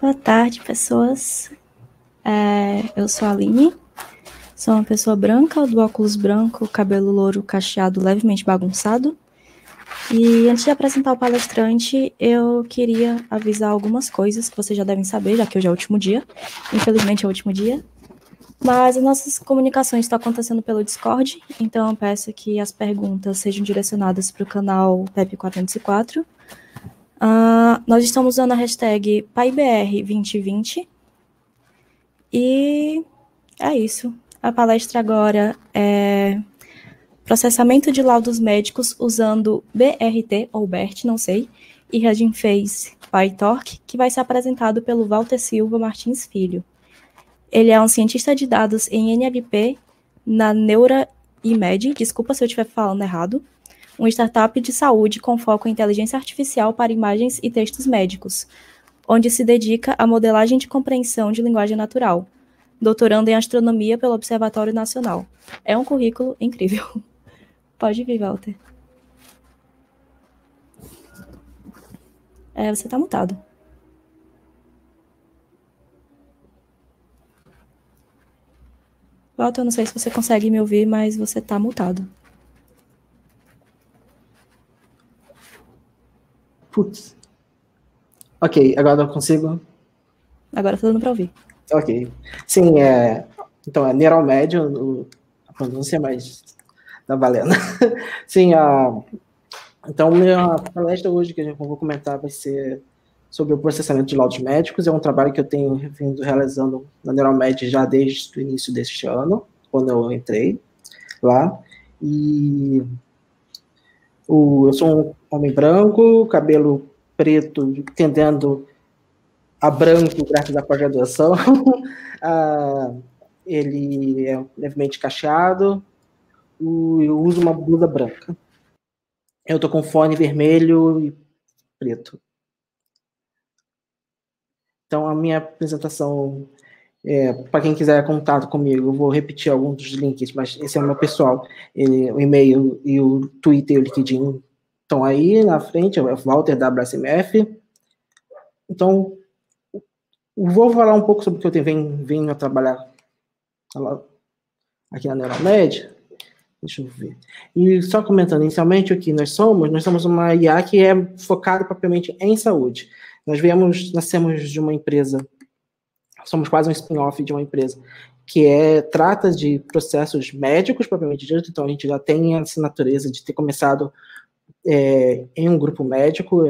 Boa tarde, pessoas. Eu sou a Aline, sou uma pessoa branca, do óculos branco, cabelo louro cacheado levemente bagunçado. E antes de apresentar o palestrante, eu queria avisar algumas coisas que vocês já devem saber, já que hoje é o último dia. Infelizmente é o último dia. Mas as nossas comunicações estão acontecendo pelo Discord, então eu peço que as perguntas sejam direcionadas para o canal PEP404. Nós estamos usando a hashtag PaiBR2020. E é isso. A palestra agora é processamento de laudos médicos usando BRT ou BERT, não sei, e Hugging Face PyTorch, que vai ser apresentado pelo Walter Silva Martins Filho. Ele é um cientista de dados em NLP na NeuraImed, desculpa se eu estiver falando errado, uma startup de saúde com foco em inteligência artificial para imagens e textos médicos, onde se dedica à modelagem de compreensão de linguagem natural, doutorando em astronomia pelo Observatório Nacional. É um currículo incrível. Pode vir, Walter. Você está mutado. Walter, eu não sei se você consegue me ouvir, mas você está mutado. Putz. Ok, agora eu consigo? Agora está dando para ouvir. Ok. Sim, então é Neuralmed, a pronúncia, mas tá valendo. Sim, então minha palestra hoje que eu vou comentar vai ser sobre o processamento de laudos médicos. É um trabalho que eu tenho vindo realizando na Neuralmed já desde o início deste ano, quando eu entrei lá. E eu sou um homem branco, cabelo preto, tendendo a branco, graças à pós-graduação. Ele é levemente cacheado. Eu uso uma blusa branca. Eu tô com fone vermelho e preto. Então, a minha apresentação, para quem quiser contato comigo, eu vou repetir alguns dos links, mas esse é o meu pessoal. O e-mail e o Twitter e o LinkedIn estão aí na frente, é o Walter da WSMF. Então, vou falar um pouco sobre o que eu venho a trabalhar aqui na Neuramed. Deixa eu ver. E só comentando inicialmente o que nós somos uma IA que é focada propriamente em saúde. Nós nascemos de uma empresa, somos quase um spin-off de uma empresa que trata de processos médicos propriamente dito, então a gente já tem essa natureza de ter começado em um grupo médico.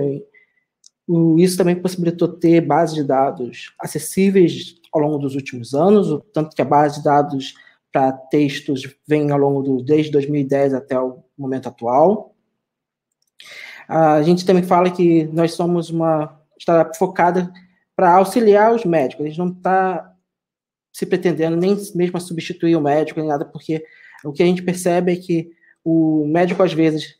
Isso também possibilitou ter bases de dados acessíveis ao longo dos últimos anos, tanto que a base de dados para textos vem ao longo desde 2010 até o momento atual. A gente também fala que nós somos uma startup focada para auxiliar os médicos. A gente não está se pretendendo nem mesmo a substituir o médico, nem nada, porque o que a gente percebe é que o médico, às vezes,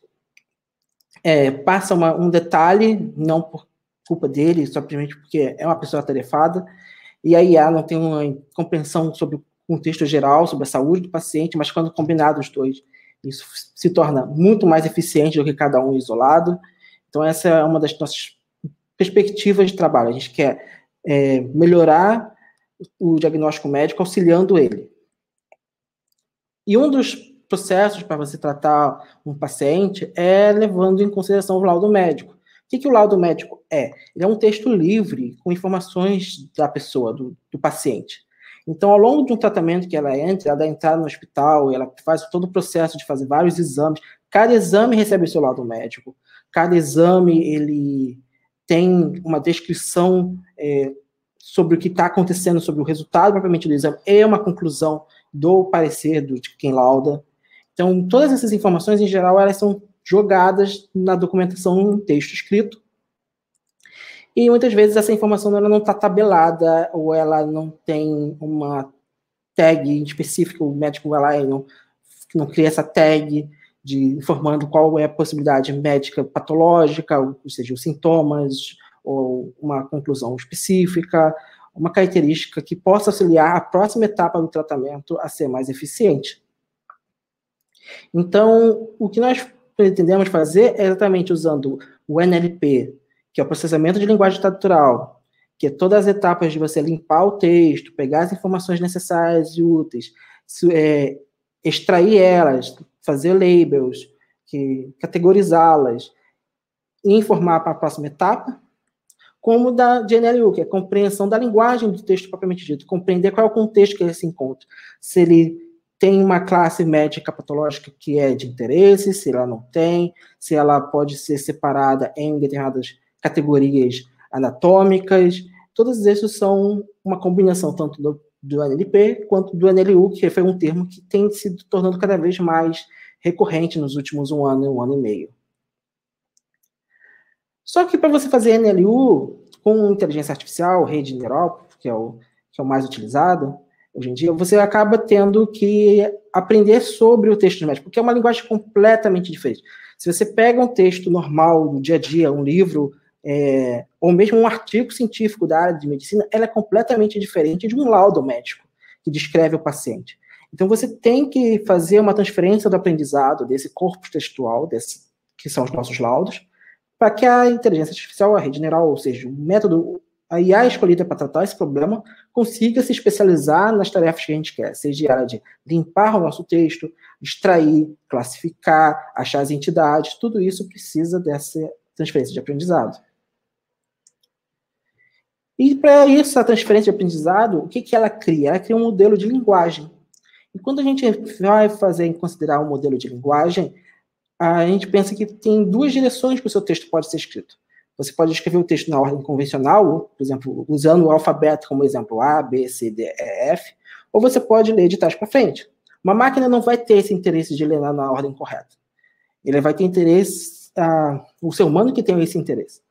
passa um detalhe, não por culpa dele, simplesmente porque é uma pessoa atarefada, e a IA não tem uma compreensão sobre o contexto geral, sobre a saúde do paciente, mas quando combinado os dois, isso se torna muito mais eficiente do que cada um isolado. Então, essa é uma das nossas perspectivas de trabalho. A gente quer melhorar o diagnóstico médico auxiliando ele. E um dos processos para você tratar um paciente é levando em consideração o laudo médico. O que o laudo médico é? Ele é um texto livre com informações da pessoa, do paciente. Então, ao longo de um tratamento que ela vai entrar no hospital, ela faz todo o processo de fazer vários exames. Cada exame recebe o seu laudo médico. Cada exame, ele tem uma descrição sobre o que está acontecendo, sobre o resultado propriamente do exame, é uma conclusão do parecer de quem lauda. Então, todas essas informações, em geral, elas são jogadas na documentação em texto escrito. E muitas vezes essa informação ela não está tabelada ou ela não tem uma tag específica, o médico vai lá e não cria essa tag informando qual é a possibilidade médica patológica, ou seja, os sintomas, ou uma conclusão específica, uma característica que possa auxiliar a próxima etapa do tratamento a ser mais eficiente. Então, o que nós pretendemos fazer é exatamente usando o NLP, que é o processamento de linguagem natural, que é todas as etapas de você limpar o texto, pegar as informações necessárias e úteis, extrair elas, fazer labels, categorizá-las e informar para a próxima etapa, como de NLU, que é a compreensão da linguagem do texto propriamente dito, compreender qual é o contexto que ele se encontra, se ele tem uma classe médica patológica que é de interesse, se ela não tem, se ela pode ser separada em determinadas categorias anatômicas. Todos esses são uma combinação tanto do NLP quanto do NLU, que foi um termo que tem se tornando cada vez mais recorrente nos últimos um ano e meio. Só que para você fazer NLU com inteligência artificial, rede neural, que é o mais utilizado hoje em dia, você acaba tendo que aprender sobre o texto médico, porque é uma linguagem completamente diferente. Se você pega um texto normal do dia a dia, um livro, ou mesmo um artigo científico da área de medicina, ela é completamente diferente de um laudo médico que descreve o paciente. Então, você tem que fazer uma transferência do aprendizado desse corpus textual, que são os nossos laudos, para que a inteligência artificial, a rede neural, ou seja, o método, a IA escolhida para tratar esse problema, consiga se especializar nas tarefas que a gente quer, seja a área de limpar o nosso texto, extrair, classificar, achar as entidades, tudo isso precisa dessa transferência de aprendizado. E para isso, a transferência de aprendizado, o que ela cria? Ela cria um modelo de linguagem. E quando a gente vai considerar um modelo de linguagem, a gente pensa que tem duas direções que o seu texto pode ser escrito. Você pode escrever o texto na ordem convencional, por exemplo, usando o alfabeto como exemplo, A, B, C, D, E, F, ou você pode ler de trás para frente. Uma máquina não vai ter esse interesse de ler na ordem correta. Ele vai ter interesse, o ser humano que tem esse interesse.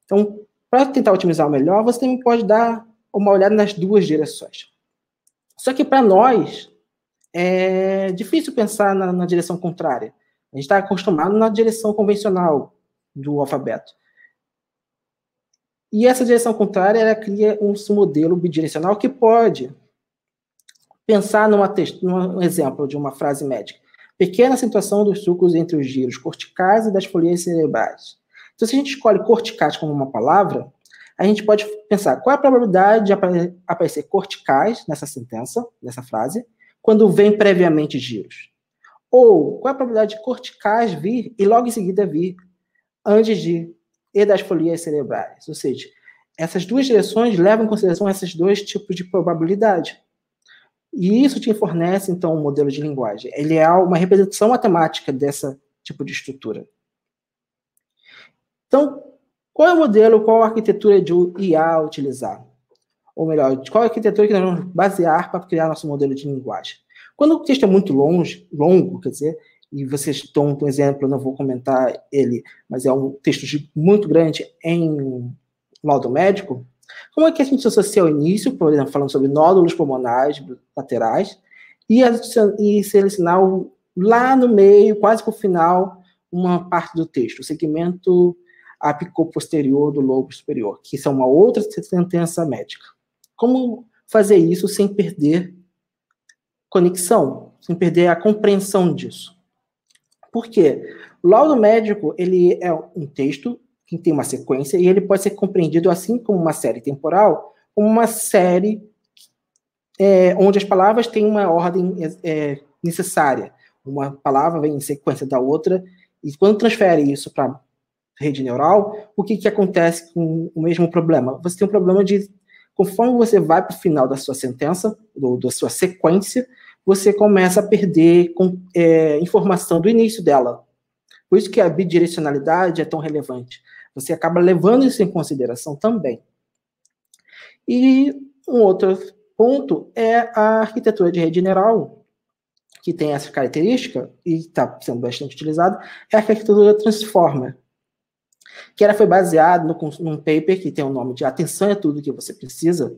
Então, para tentar otimizar o melhor, você também pode dar uma olhada nas duas direções. Só que para nós, é difícil pensar na direção contrária. A gente está acostumado na direção convencional do alfabeto. E essa direção contrária, ela cria um modelo bidirecional que pode pensar num exemplo de uma frase médica. Pequena acentuação dos sulcos entre os giros corticais e das folias cerebrais. Então, se a gente escolhe corticais como uma palavra, a gente pode pensar qual é a probabilidade de aparecer corticais nessa sentença, nessa frase, quando vem previamente giros. Ou qual é a probabilidade de corticais vir e logo em seguida vir antes de e das folias cerebrais. Ou seja, essas duas direções levam em consideração esses dois tipos de probabilidade. E isso te fornece, então, um modelo de linguagem. Ele é uma representação matemática desse tipo de estrutura. Então, qual é o modelo, qual a arquitetura de IA utilizar? Ou melhor, qual a arquitetura que nós vamos basear para criar nosso modelo de linguagem? Quando o texto é muito longo, quer dizer, e vocês estão um exemplo, eu não vou comentar ele, mas é um texto muito grande em laudo médico, como é que a gente associa o início, por exemplo, falando sobre nódulos pulmonares laterais, e selecionar lá no meio, quase para o final, uma parte do texto, o segmento apicoposterior do lobo superior, que isso é uma outra sentença médica. Como fazer isso sem perder conexão, sem perder a compreensão disso? Por quê? O laudo médico, ele é um texto que tem uma sequência e ele pode ser compreendido assim como uma série temporal, como uma série onde as palavras têm uma ordem necessária. Uma palavra vem em sequência da outra e quando transfere isso para rede neural, o que acontece com o mesmo problema? Você tem um problema de, conforme você vai para o final da sua sentença, da sua sequência, você começa a perder informação do início dela. Por isso que a bidirecionalidade é tão relevante. Você acaba levando isso em consideração também. E um outro ponto é a arquitetura de rede neural, que tem essa característica, e está sendo bastante utilizada, é a arquitetura Transformer, que ela foi baseada num paper que tem o nome de Atenção é Tudo que Você Precisa,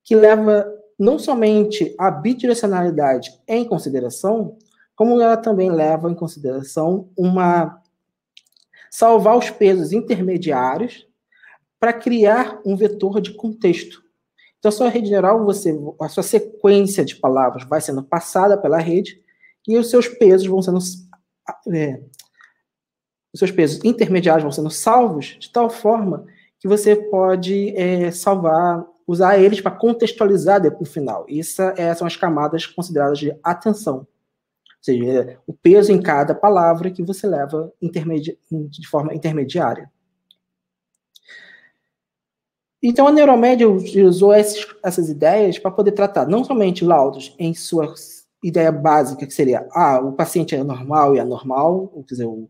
que leva não somente a bidirecionalidade em consideração, como ela também leva em consideração salvar os pesos intermediários para criar um vetor de contexto. Então, a sua rede neural, a sua sequência de palavras vai sendo passada pela rede e os seus pesos vão sendo os seus pesos intermediários vão sendo salvos de tal forma que você pode salvar, usar eles para contextualizar no final. Essas são as camadas consideradas de atenção. Ou seja, o peso em cada palavra que você leva de forma intermediária. Então, a Neuromed usou essas ideias para poder tratar não somente laudos em sua ideia básica, que seria, o paciente é normal e anormal, quer dizer, o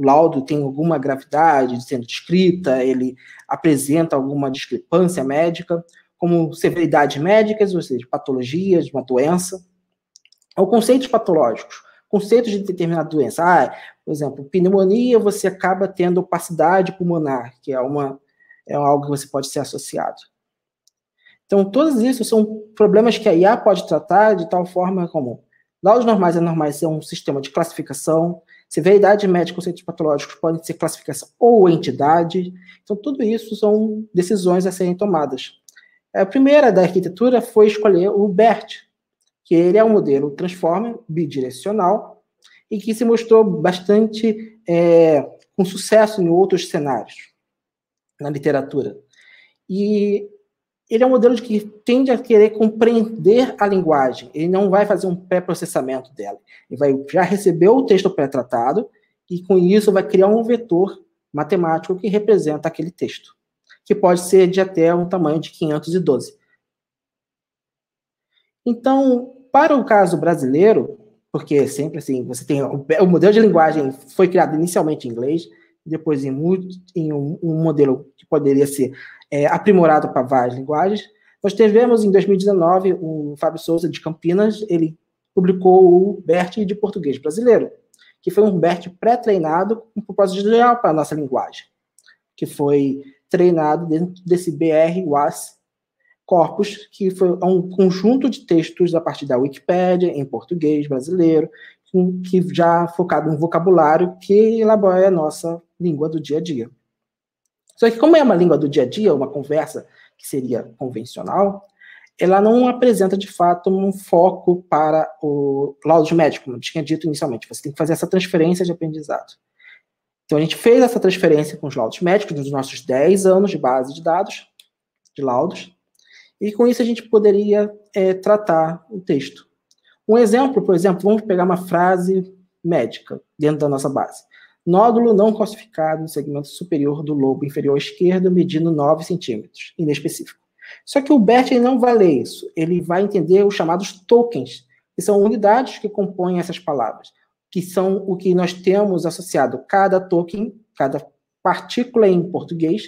laudo tem alguma gravidade sendo descrita, ele apresenta alguma discrepância médica, como severidades médicas, ou seja, patologias de uma doença, ou conceitos patológicos, conceitos de determinada doença. Por exemplo, pneumonia, você acaba tendo opacidade pulmonar, que é algo que você pode ser associado. Então, todos isso são problemas que a IA pode tratar de tal forma como laudos normais e anormais são um sistema de classificação, severidade médica, conceitos patológicos podem ser classificação ou entidade. Então, tudo isso são decisões a serem tomadas. A primeira da arquitetura foi escolher o BERT, que ele é um modelo transformer bidirecional e que se mostrou bastante com sucesso em outros cenários na literatura. E ele é um modelo que tende a querer compreender a linguagem. Ele não vai fazer um pré-processamento dela. Ele vai já receber o texto pré-tratado e, com isso, vai criar um vetor matemático que representa aquele texto, que pode ser de até um tamanho de 512. Então, para o caso brasileiro, porque sempre assim, você tem o modelo de linguagem foi criado inicialmente em inglês, depois em um modelo que poderia ser aprimorado para várias linguagens. Nós tivemos, em 2019, o Fábio Souza, de Campinas, ele publicou o BERT de português brasileiro, que foi um BERT pré-treinado com propósito geral para a nossa linguagem, que foi treinado dentro desse BR-WAS corpus, que foi um conjunto de textos a partir da Wikipédia, em português brasileiro, que já focado no vocabulário que elabora a nossa língua do dia a dia. Só que como é uma língua do dia a dia, uma conversa que seria convencional, ela não apresenta, de fato, um foco para o laudo médico, como eu tinha dito inicialmente. Você tem que fazer essa transferência de aprendizado. Então, a gente fez essa transferência com os laudos médicos nos nossos 10 anos de base de dados, de laudos, e com isso a gente poderia tratar o texto. Um exemplo, por exemplo, vamos pegar uma frase médica dentro da nossa base. Nódulo não calcificado no segmento superior do lobo inferior esquerdo, medindo 9 centímetros, inespecífico. Só que o BERT ele não vai ler isso, ele vai entender os chamados tokens, que são unidades que compõem essas palavras, que são o que nós temos associado cada token, cada partícula em português,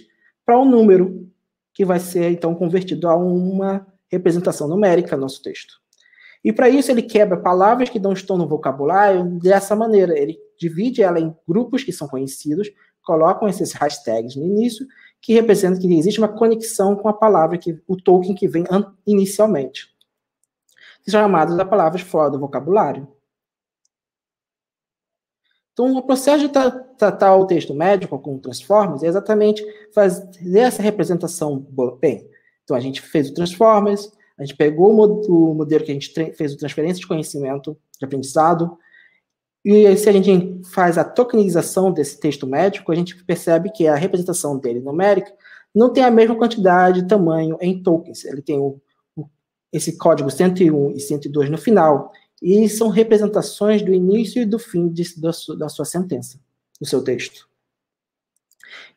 para um número, que vai ser, então, convertido a uma representação numérica no nosso texto. E, para isso, ele quebra palavras que não estão no vocabulário dessa maneira. Ele divide ela em grupos que são conhecidos, colocam esses hashtags no início, que representam que existe uma conexão com a palavra, o token que vem inicialmente. Que são chamadas de palavras fora do vocabulário. Então, o processo de tratar o texto médico com transformers é exatamente fazer essa representação bem. Então, a gente fez o transformers, a gente pegou o modelo que a gente fez a transferência de conhecimento, de aprendizado, e aí, se a gente faz a tokenização desse texto médico, a gente percebe que a representação dele numérica não tem a mesma quantidade de tamanho em tokens. Ele tem esse código 101 e 102 no final, e são representações do início e do fim da sua sentença, do seu texto.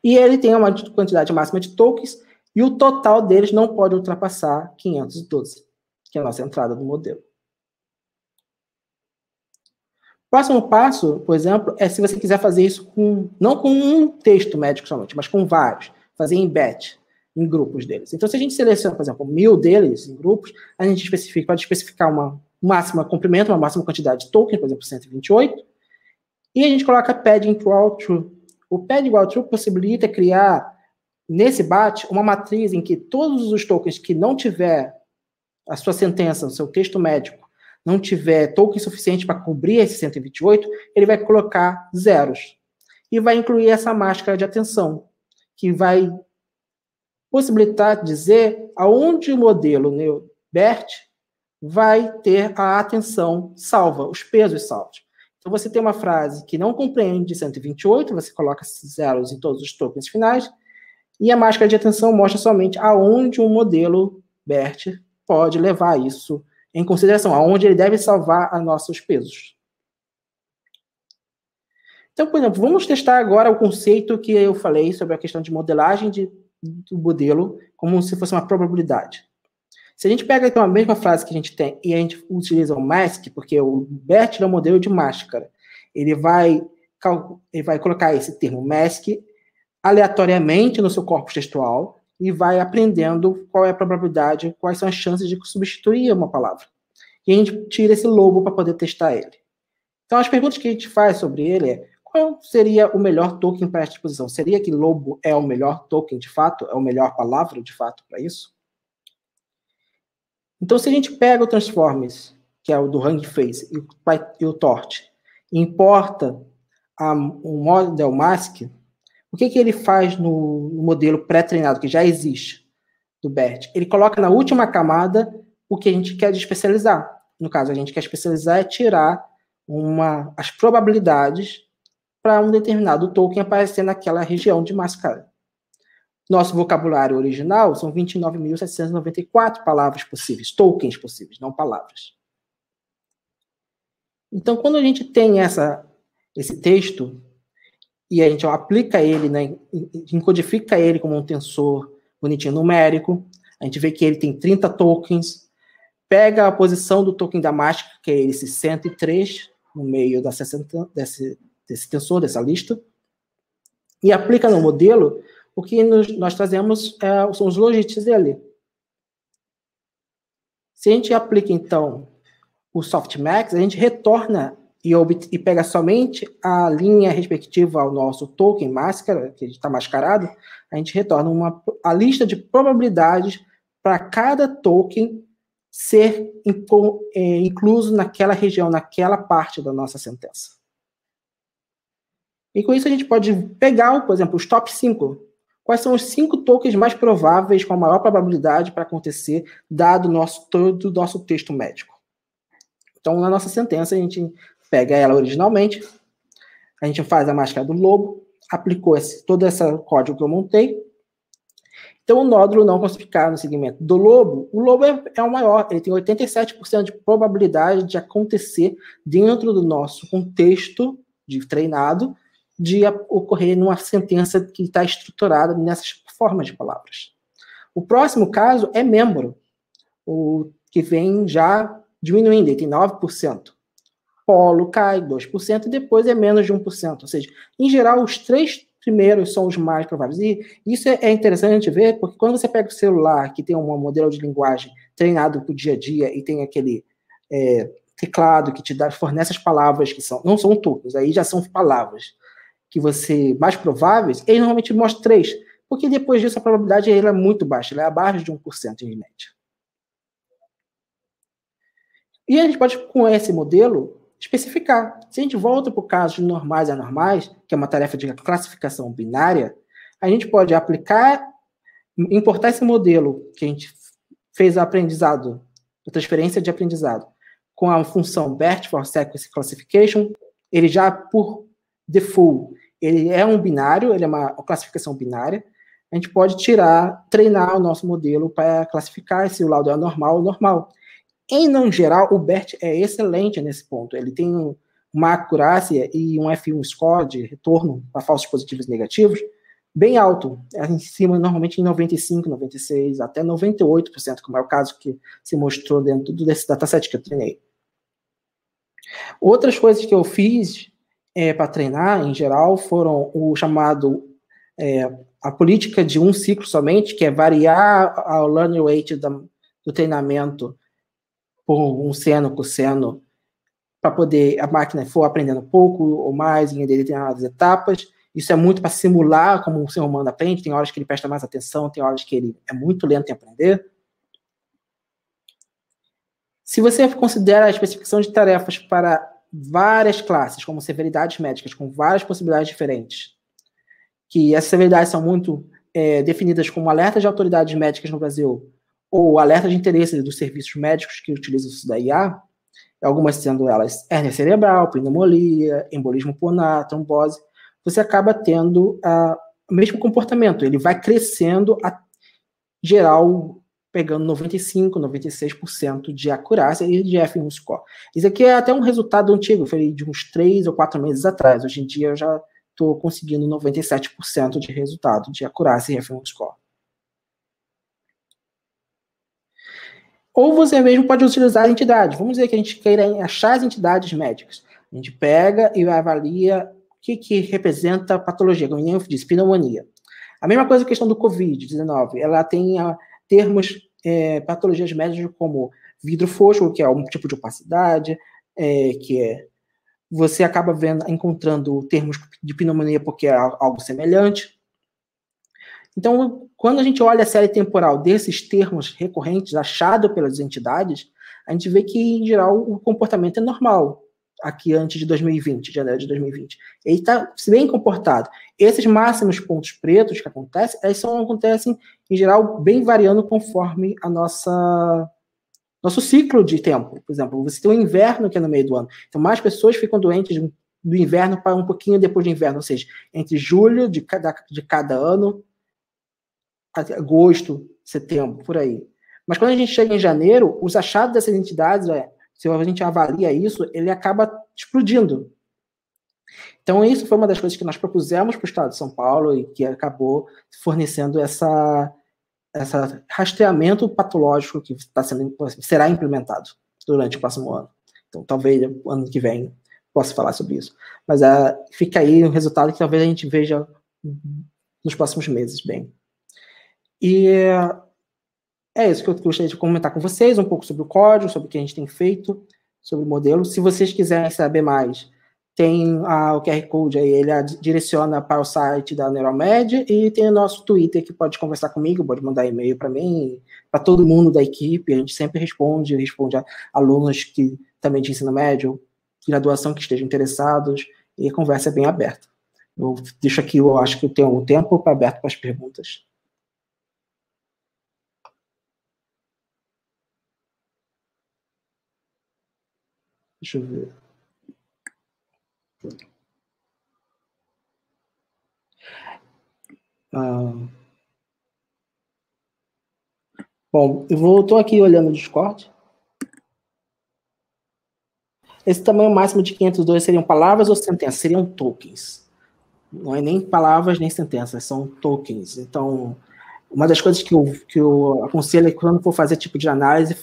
E ele tem uma quantidade máxima de tokens, e o total deles não pode ultrapassar 512, que é a nossa entrada do modelo. O próximo passo, por exemplo, é se você quiser fazer isso não com um texto médico somente, mas com vários, fazer em batch, em grupos deles. Então, se a gente seleciona, por exemplo, 1000 deles em grupos, a gente pode especificar uma máxima comprimento, uma máxima quantidade de tokens, por exemplo, 128, e a gente coloca pad igual true. O pad igual true possibilita criar, nesse batch, uma matriz em que todos os tokens que não tiver a sua sentença, o seu texto médico, não tiver token suficiente para cobrir esse 128, ele vai colocar zeros. E vai incluir essa máscara de atenção, que vai possibilitar dizer aonde o modelo BERT vai ter a atenção salva, os pesos salvos. Então, você tem uma frase que não compreende 128, você coloca zeros em todos os tokens finais, E a máscara de atenção mostra somente aonde um modelo BERT pode levar isso em consideração, aonde ele deve salvar os nossos pesos. Então, por exemplo, vamos testar agora o conceito que eu falei sobre a questão de modelagem do modelo como se fosse uma probabilidade. Se a gente pega então a mesma frase que a gente tem e a gente utiliza o mask, porque o BERT é um modelo de máscara, ele vai colocar esse termo mask aleatoriamente no seu corpus textual e vai aprendendo qual é a probabilidade, quais são as chances de substituir uma palavra. E a gente tira esse lobo para poder testar ele. Então, as perguntas que a gente faz sobre ele é: qual seria o melhor token para esta exposição? Seria que lobo é o melhor token de fato? É a melhor palavra de fato para isso? Então, se a gente pega o Transformers, que é o do Hugging Face, e o Torch, e importa o model mask, o que ele faz no modelo pré-treinado, que já existe, do BERT? Ele coloca na última camada o que a gente quer especializar. No caso, a gente quer especializar é tirar as probabilidades para um determinado token aparecer naquela região de máscara. Nosso vocabulário original são 29.794 palavras possíveis, tokens possíveis, não palavras. Então, quando a gente tem esse texto e a gente aplica ele, né, encodifica ele como um tensor bonitinho numérico, a gente vê que ele tem 30 tokens, pega a posição do token da máscara, que é esse 103, no meio desse tensor, dessa lista, e aplica no modelo. O que nós trazemos são os logits dele. Se a gente aplica, então, o softmax, a gente retorna e pega somente a linha respectiva ao nosso token máscara, que está mascarado, a gente retorna a lista de probabilidades para cada token ser incluso naquela região, naquela parte da nossa sentença. E com isso a gente pode pegar, por exemplo, os top 5. Quais são os 5 tokens mais prováveis com a maior probabilidade para acontecer, dado todo o nosso texto médico? Então, na nossa sentença, a gente pega ela originalmente, a gente faz a máscara do lobo, aplicou todo esse código que eu montei. Então, o nódulo não classificado no segmento do lobo, o lobo é o maior, ele tem 87% de probabilidade de acontecer dentro do nosso contexto de treinado, de ocorrer numa sentença que está estruturada nessas formas de palavras. O próximo caso é membro, o que vem já diminuindo, ele tem 9%. Polo cai 2% e depois é menos de 1%. Ou seja, em geral, os 3 primeiros são os mais prováveis. E isso é interessante ver, porque quando você pega o celular que tem um modelo de linguagem treinado para o dia a dia e tem aquele teclado que te fornece as palavras que não são tokens, aí já são palavras que mais prováveis, ele normalmente mostra 3, porque depois disso a probabilidade é muito baixa, ela é abaixo de 1% em média. E a gente pode, com esse modelo, especificar. Se a gente volta para o caso de normais e anormais, que é uma tarefa de classificação binária, a gente pode importar esse modelo que a gente fez a transferência de aprendizado, com a função BERT for Sequence Classification, ele já, por default, ele é um binário, ele é uma classificação binária. A gente pode treinar o nosso modelo para classificar se o laudo é normal ou normal. Em geral, o BERT é excelente nesse ponto. Ele tem uma acurácia e um F1 score de retorno para falsos positivos e negativos bem alto, em cima normalmente em 95%, 96%, até 98%, como é o caso que se mostrou dentro desse dataset que eu treinei. Outras coisas que eu fiz para treinar, em geral, foram o chamado a política de um ciclo somente, que é variar o learning rate do treinamento por um seno, cosseno, para poder a máquina for aprendendo pouco ou mais em determinadas etapas. Isso é muito para simular como o ser humano aprende, tem horas que ele presta mais atenção, tem horas que ele é muito lento em aprender. Se você considera a especificação de tarefas para várias classes, como severidades médicas, com várias possibilidades diferentes, que essas severidades são muito definidas como alertas de autoridades médicas no Brasil, ou alertas de interesse dos serviços médicos que utilizam isso da IA, algumas sendo elas hérnia cerebral, pneumonia, embolismo pulmonar, trombose, você acaba tendo o mesmo comportamento, ele vai crescendo a geral, pegando 95%, 96% de acurácia e de F1 score. Isso aqui é até um resultado antigo, foi de uns 3 ou 4 meses atrás. Hoje em dia eu já estou conseguindo 97% de resultado de acurácia e F1 score. Ou você mesmo pode utilizar entidades. Vamos dizer que a gente queira achar as entidades médicas. A gente pega e avalia o que representa patologia, como eu disse, pneumonia. A mesma coisa a questão do Covid-19. Ela tem termos, patologias médicas como vidro fosco, que é um tipo de opacidade, você acaba encontrando termos de pneumonia porque é algo semelhante. Então, quando a gente olha a série temporal desses termos recorrentes achados pelas entidades, a gente vê que, em geral, o comportamento é normal aqui antes de 2020, janeiro de 2020. Ele está bem comportado. Esses máximos pontos pretos que acontecem, acontecem, em geral, bem variando conforme a nosso ciclo de tempo. Por exemplo, você tem o inverno que é no meio do ano. Então, mais pessoas ficam doentes do inverno para um pouquinho depois do inverno, ou seja, entre julho de cada ano, agosto, setembro, por aí. Mas quando a gente chega em janeiro, os achados dessas entidades, se a gente avalia isso, ele acaba explodindo. Então, isso foi uma das coisas que nós propusemos para o Estado de São Paulo e que acabou fornecendo esse rastreamento patológico que será implementado durante o próximo ano. Então, talvez ano que vem possa falar sobre isso. Mas fica aí um resultado que talvez a gente veja nos próximos meses, bem. E é isso que eu gostaria de comentar com vocês, um pouco sobre o código, sobre o que a gente tem feito, sobre o modelo. Se vocês quiserem saber mais, tem o QR Code aí, ele direciona para o site da Neuromed e tem o nosso Twitter que pode conversar comigo, pode mandar e-mail para mim, para todo mundo da equipe, a gente sempre responde a alunos que também de ensino médio, graduação que estejam interessados, e a conversa é bem aberta. Eu deixo aqui, eu acho que eu tenho um tempo aberto para as perguntas. Deixa eu ver. Bom, eu estou aqui olhando o Discord. Esse tamanho máximo de 502 seriam palavras ou sentenças? Seriam tokens. Não é nem palavras nem sentenças, são tokens. Então, uma das coisas que eu aconselho é que quando for fazer tipo de análise,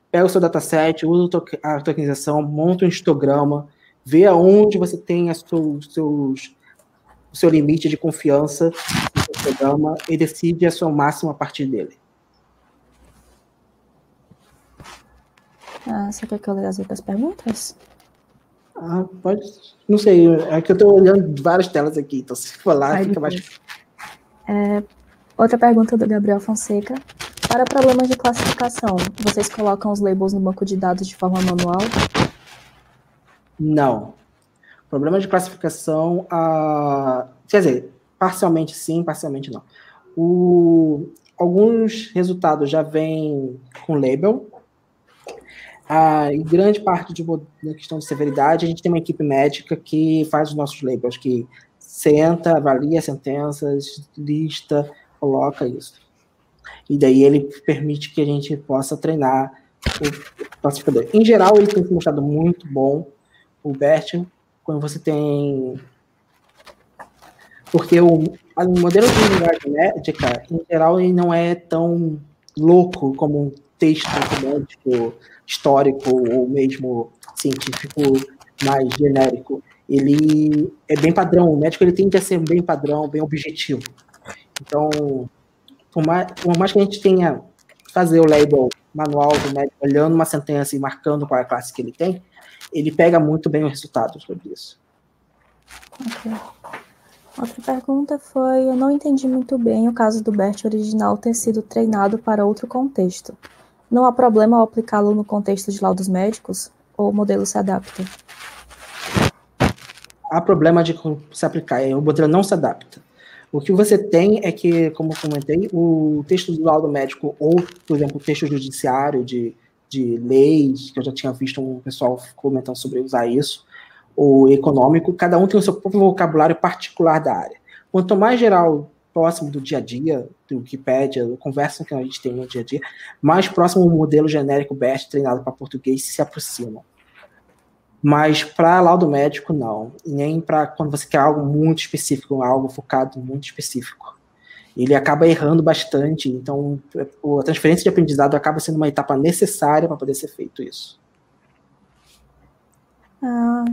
pega o seu dataset, usa a tokenização, monta um histograma, vê aonde você tem o seu limite de confiança no seu programa e decide a sua máxima a partir dele. Você quer que eu leia as outras perguntas? Pode. Não sei, é que eu estou olhando várias telas aqui, então se for lá, fica mais... Outra pergunta do Gabriel Fonseca. Para problemas de classificação, vocês colocam os labels no banco de dados de forma manual? Não. Problema de classificação, quer dizer, parcialmente sim, parcialmente não. Alguns resultados já vêm com label, e grande parte da questão de severidade, a gente tem uma equipe médica que faz os nossos labels, que senta, avalia sentenças, lista, coloca isso. E daí ele permite que a gente possa treinar o classificador. Em geral, ele tem se mostrado muito bom, o BERT, quando você tem... Porque o modelo de linguagem médica, em geral, ele não é tão louco como um texto médico histórico ou mesmo científico mais genérico. Ele é bem padrão. O médico ele tende a ser bem padrão, bem objetivo. Então, por mais que a gente tenha fazer o label manual do médico, olhando uma sentença e marcando qual é a classe que ele tem, ele pega muito bem o resultado sobre isso. Okay. Outra pergunta foi, eu não entendi muito bem o caso do BERT original ter sido treinado para outro contexto. Não há problema ao aplicá-lo no contexto de laudos médicos? Ou o modelo se adapta? Há problema de se aplicar, o modelo não se adapta. O que você tem é que, como eu comentei, o texto do laudo médico ou, por exemplo, o texto judiciário de leis, que eu já tinha visto um pessoal comentando sobre usar isso, o econômico, cada um tem o seu próprio vocabulário particular da área. Quanto mais geral, próximo do dia a dia, do Wikipédia, da conversa que a gente tem no dia a dia, mais próximo o modelo genérico BERT treinado para português se aproxima. Mas para laudo médico, não. Nem para quando você quer algo muito específico, algo focado muito específico. Ele acaba errando bastante, então a transferência de aprendizado acaba sendo uma etapa necessária para poder ser feito isso.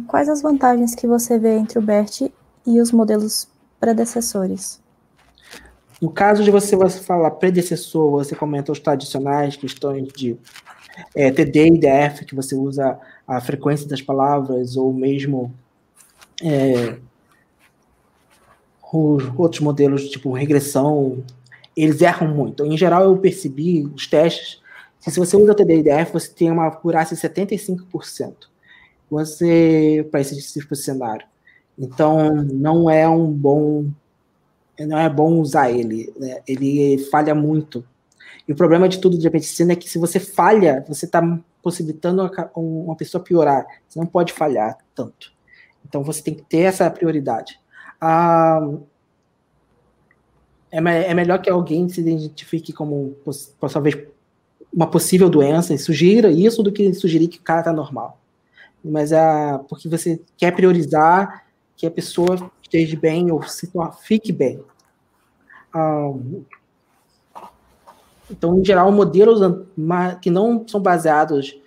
Quais as vantagens que você vê entre o BERT e os modelos predecessores? No caso de você falar predecessor, você comenta os tradicionais, questões de TD e DF, que você usa a frequência das palavras, ou mesmo os outros modelos, tipo regressão, eles erram muito. Em geral, eu percebi os testes, que se você usa TD e DF, você tem uma acurácia de 75%. Para esse tipo de cenário. Então, não é bom usar ele, né? Ele falha muito. E o problema de tudo de medicina é que se você falha, você está possibilitando uma pessoa piorar. Você não pode falhar tanto. Então, você tem que ter essa prioridade. É melhor que alguém se identifique como, talvez, uma possível doença e sugira isso do que sugerir que o cara está normal. Mas porque você quer priorizar que a pessoa esteja bem ou fique bem. Então, em geral, modelos que não são baseados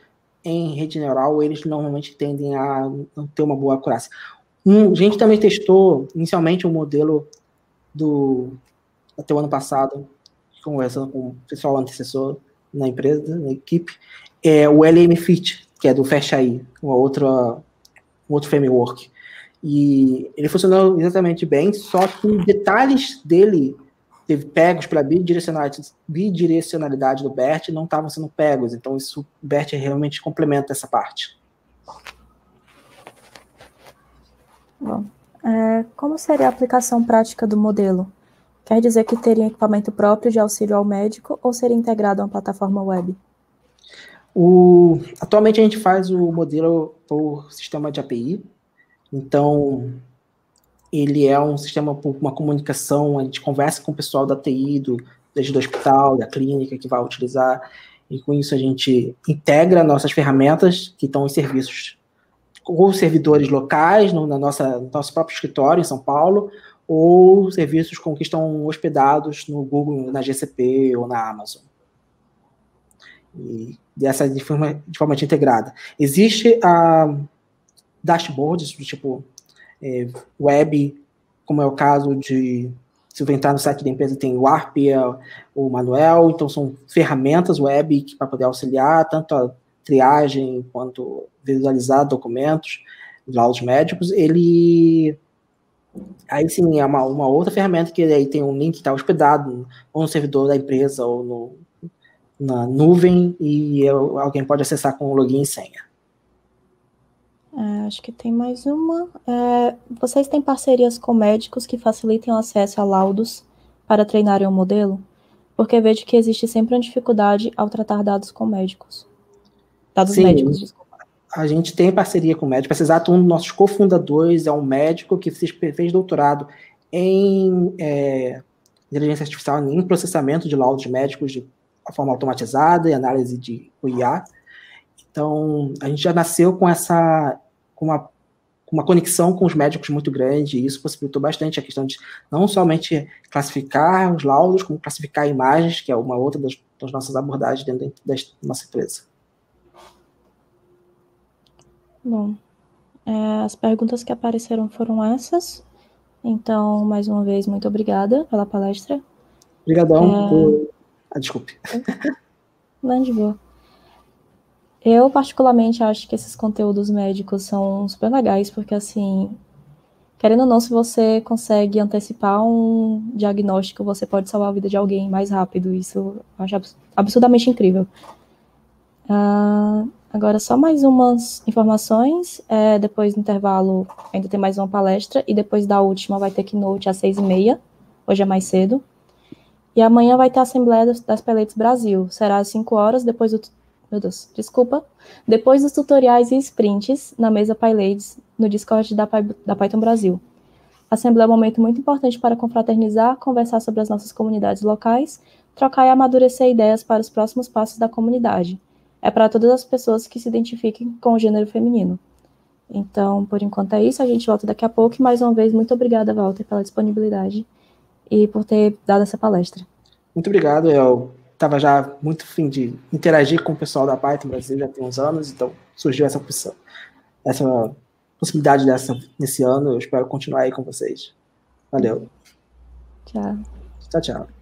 em rede neural, eles normalmente tendem a não ter uma boa acurácia. A gente também testou, inicialmente, um modelo até o ano passado, conversando com o pessoal antecessor na empresa, na equipe, o LMFIT, que é do FastAI, um outro framework. E ele funcionou exatamente bem, só que detalhes dele pegos pela bidirecionalidade do BERT não estavam sendo pegos, então o BERT realmente complementa essa parte. Bom, como seria a aplicação prática do modelo? Quer dizer que teria equipamento próprio de auxílio ao médico ou seria integrado a uma plataforma web? Atualmente a gente faz o modelo por sistema de API, então ele é um sistema por uma comunicação, a gente conversa com o pessoal da TI, desde do hospital, da clínica que vai utilizar, e com isso a gente integra nossas ferramentas que estão em serviços, ou servidores locais, no nosso próprio escritório em São Paulo, ou serviços que estão hospedados no Google, na GCP ou na Amazon. E dessa de forma integrada. Existe dashboards do tipo web, como é o caso de, se você entrar no site da empresa, tem o Arpia, o Manuel, então são ferramentas web para poder auxiliar tanto a triagem quanto visualizar documentos, laudos médicos. Aí sim é uma outra ferramenta que aí tem um link que está hospedado ou no servidor da empresa ou na nuvem e alguém pode acessar com login e senha. Acho que tem mais uma. Vocês têm parcerias com médicos que facilitem o acesso a laudos para treinarem o modelo? Porque vejo que existe sempre uma dificuldade ao tratar dados com médicos. Dados médicos, desculpa. A gente tem parceria com médicos. Exato, um dos nossos cofundadores é um médico que fez doutorado em inteligência artificial, em processamento de laudos médicos de forma automatizada e análise de IA. Então, a gente já nasceu com uma conexão com os médicos muito grande, e isso possibilitou bastante a questão de não somente classificar os laudos, como classificar imagens, que é uma outra das nossas abordagens dentro da nossa empresa. Bom, as perguntas que apareceram foram essas. Então, mais uma vez, muito obrigada pela palestra. Obrigadão desculpe. Não, de boa. Eu, particularmente, acho que esses conteúdos médicos são super legais, porque, assim, querendo ou não, se você consegue antecipar um diagnóstico, você pode salvar a vida de alguém mais rápido. Isso eu acho absurdamente incrível. Agora, só mais umas informações. Depois do intervalo, ainda tem mais uma palestra, e depois da última vai ter keynote às 6h30, hoje é mais cedo. E amanhã vai ter a Assembleia das Pellets Brasil. Será às 5 horas, depois dos tutoriais e sprints na mesa PyLadies no Discord da Python Brasil. A Assembleia é um momento muito importante para confraternizar, conversar sobre as nossas comunidades locais, trocar e amadurecer ideias para os próximos passos da comunidade. É para todas as pessoas que se identifiquem com o gênero feminino. Então, por enquanto é isso, a gente volta daqui a pouco, e mais uma vez, muito obrigada, Walter, pela disponibilidade e por ter dado essa palestra. Muito obrigado, eu estava já muito afim de interagir com o pessoal da Python Brasil já tem uns anos, então surgiu essa possibilidade nesse ano, eu espero continuar aí com vocês. Valeu. Tchau. Tchau, tchau.